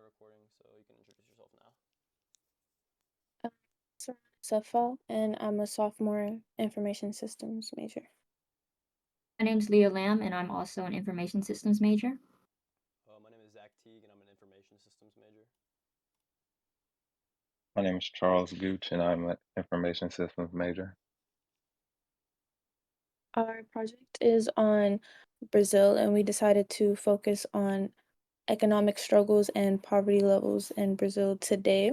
recording, so you can introduce yourself now. So Safa, and I'm a sophomore information systems major. My name's Leah Lamb, and I'm also an information systems major. My name is Zach Teague, and I'm an information systems major. My name is Charles Gooch, and I'm an information systems major. Our project is on Brazil, and we decided to focus on economic struggles and poverty levels in Brazil today.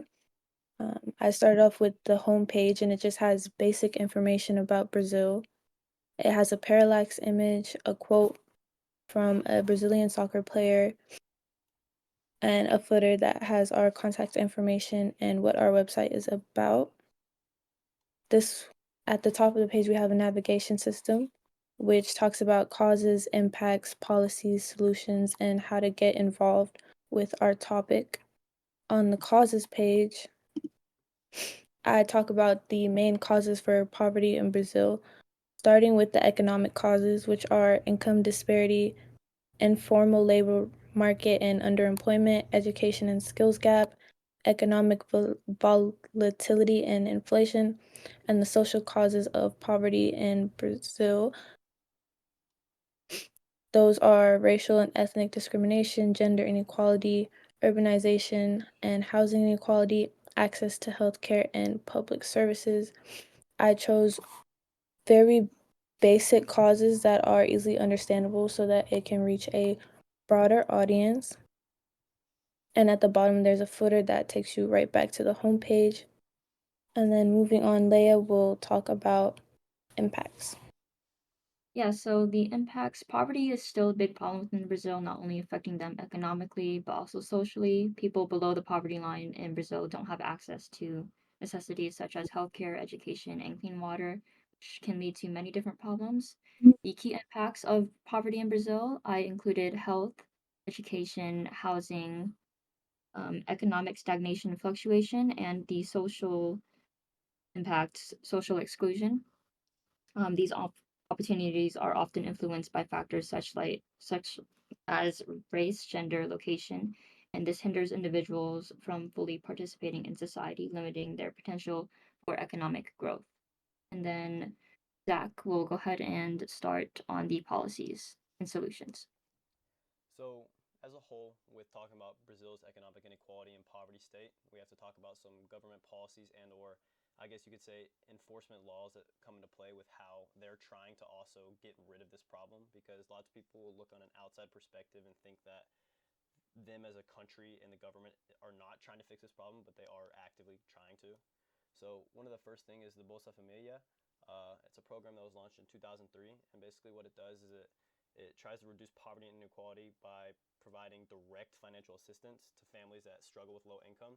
I started off with the homepage, and it just has basic information about Brazil. It has a parallax image, a quote from a Brazilian soccer player, and a footer that has our contact information and what our website is about. This At the top of the page, we have a navigation system, which talks about causes, impacts, policies, solutions, and how to get involved with our topic. On the causes page, I talk about the main causes for poverty in Brazil, starting with the economic causes, which are income disparity, informal labor market and underemployment, education and skills gap, economic volatility and inflation, and the social causes of poverty in Brazil. Those are racial and ethnic discrimination, gender inequality, urbanization and housing inequality, access to healthcare and public services. I chose very basic causes that are easily understandable so that it can reach a broader audience. And at the bottom, there's a footer that takes you right back to the homepage. And then moving on, Leia will talk about impacts. Yeah, so the impacts poverty is still a big problem within Brazil, not only affecting them economically, but also socially. People below the poverty line in Brazil don't have access to necessities such as healthcare, education, and clean water, which can lead to many different problems. The key impacts of poverty in Brazil, I included health, education, housing, economic stagnation and fluctuation, and the social impacts, social exclusion. These opportunities are often influenced by factors such as race, gender, location, and this hinders individuals from fully participating in society, limiting their potential for economic growth. And then Zach will go ahead and start on the policies and solutions. So, as a whole, with talking about Brazil's economic inequality and poverty state, we have to talk about some government policies and/or, I guess you could say, enforcement laws that come into play with how they're trying to also get rid of this problem. Because lots of people will look on an outside perspective and think that them as a country and the government are not trying to fix this problem, but they are actively trying to. So one of the first thing is the Bolsa Familia. It's a program that was launched in 2003, and basically what it does is it tries to reduce poverty and inequality by providing direct financial assistance to families that struggle with low income.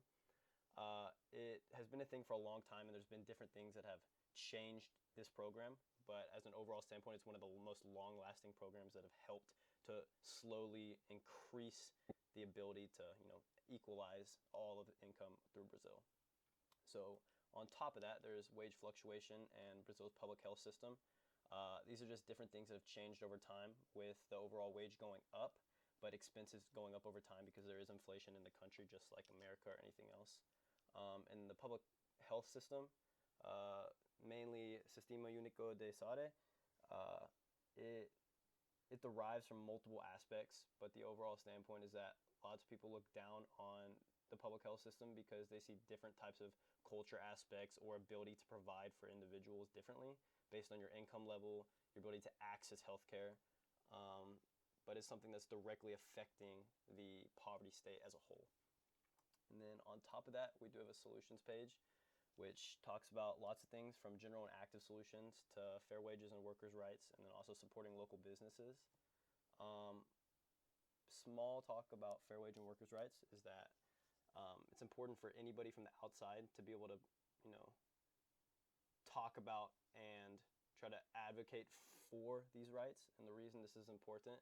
It has been a thing for a long time, and there's been different things that have changed this program. But as an overall standpoint, it's one of the most long-lasting programs that have helped to slowly increase the ability to, equalize all of the income through Brazil. So on top of that, there's wage fluctuation and Brazil's public health system. These are just different things that have changed over time with the overall wage going up, but expenses going up over time because there is inflation in the country, just like America or anything else. And the public health system, mainly Sistema Único de Saúde, uh, it it derives from multiple aspects, but the overall standpoint is that lots of people look down on the public health system because they see different types of culture aspects or ability to provide for individuals differently based on your income level, your ability to access healthcare. Um, but it's something that's directly affecting the poverty state as a whole. And then on top of that, we do have a solutions page, which talks about lots of things from general and active solutions to fair wages and workers' rights, and then also supporting local businesses. Um, Small talk about fair wage and workers' rights is that it's important for anybody from the outside to be able to, you know, talk about and try to advocate for these rights. And the reason this is important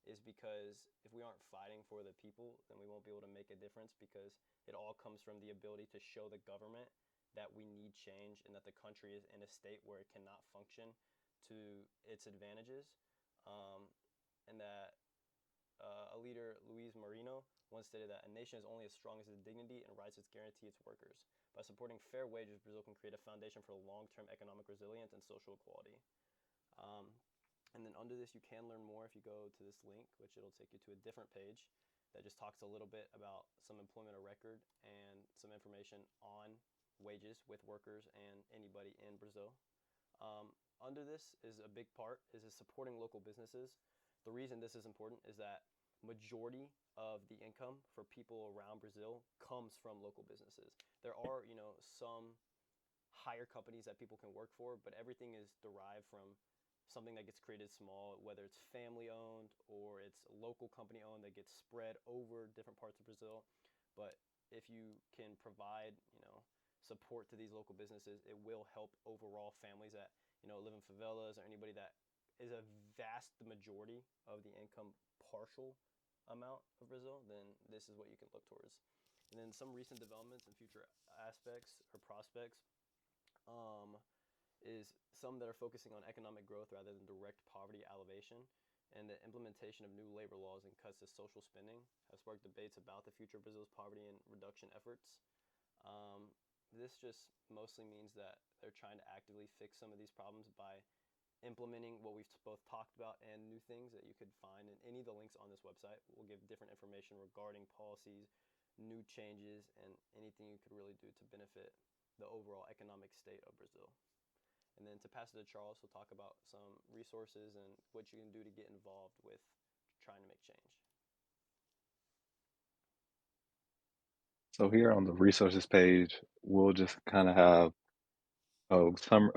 is because if we aren't fighting for the people, then we won't be able to make a difference because it all comes from the ability to show the government that we need change and that the country is in a state where it cannot function to its advantages, and that a leader, Luis Marino, once stated that a nation is only as strong as the dignity and rights it guarantee its workers. By supporting fair wages, Brazil can create a foundation for long-term economic resilience and social equality. And then under this, you can learn more if you go to this link, which it'll take you to a different page that just talks a little bit about some employment of record and some information on wages with workers and anybody in Brazil. Under this is a big part is supporting local businesses. The reason this is important is that majority of the income for people around Brazil comes from local businesses. There are, some higher companies that people can work for, but everything is derived from something that gets created small, whether it's family owned or it's local company owned that gets spread over different parts of Brazil. But if you can provide, support to these local businesses, it will help overall families that, live in favelas or anybody that is a vast majority of the income partial amount of Brazil, then this is what you can look towards. And then some recent developments and future aspects or prospects is some that are focusing on economic growth rather than direct poverty alleviation, and the implementation of new labor laws and cuts to social spending has sparked debates about the future of Brazil's poverty and reduction efforts. This just mostly means that they're trying to actively fix some of these problems by implementing what we've both talked about and new things that you could find in any of the links on this website. Will give different information regarding policies, new changes, and anything you could really do to benefit the overall economic state of Brazil. And then to pass it to Charles, he'll talk about some resources and what you can do to get involved with trying to make change. So here on the resources page, we'll just kind of have a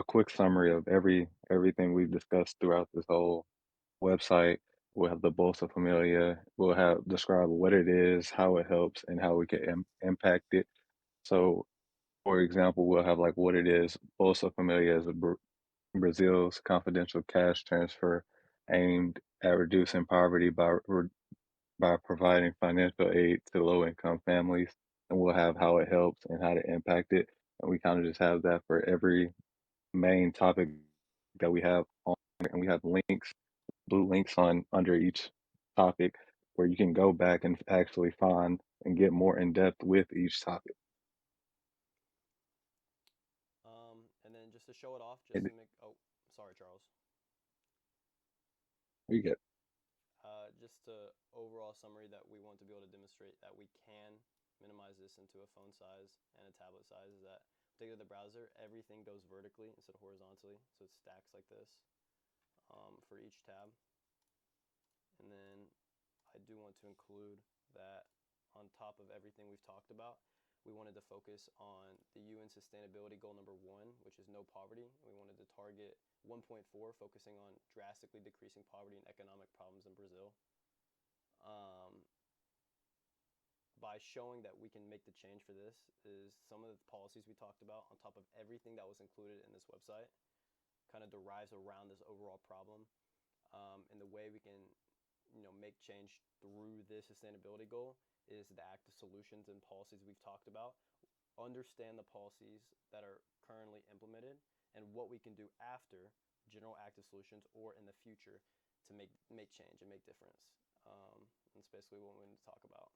quick summary of everything we've discussed throughout this whole website. We'll have the Bolsa Familia. We'll have describe what it is, how it helps, and how we can impact it. So, for example, we'll have like what it is. Bolsa Familia is Brazil's confidential cash transfer aimed at reducing poverty by providing financial aid to low-income families, and we'll have how it helps and how to impact it. And we kind of just have that for every main topic that we have on, and we have links, blue links on under each topic where you can go back and actually find and get more in depth with each topic. And then just to show it off, And sorry, Charles. we get Just a overall summary that we want to be able to demonstrate that we can minimize this into a phone size and a tablet size is that, particularly the browser, everything goes vertically instead of horizontally, so it stacks like this for each tab. And then I do want to include that on top of everything we've talked about, we wanted to focus on the UN Sustainability Goal number 1, which is no poverty. We wanted to target 1.4, focusing on drastically decreasing poverty and economic problems in Brazil. By showing that we can make the change for this is some of the policies we talked about on top of everything that was included in this website kind of derives around this overall problem. And the way we can make change through this sustainability goal is the active solutions and policies we've talked about, understand the policies that are currently implemented, and what we can do after general active solutions or in the future to make change and make difference. That's basically what we need to talk about.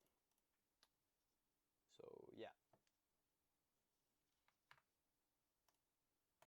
So yeah.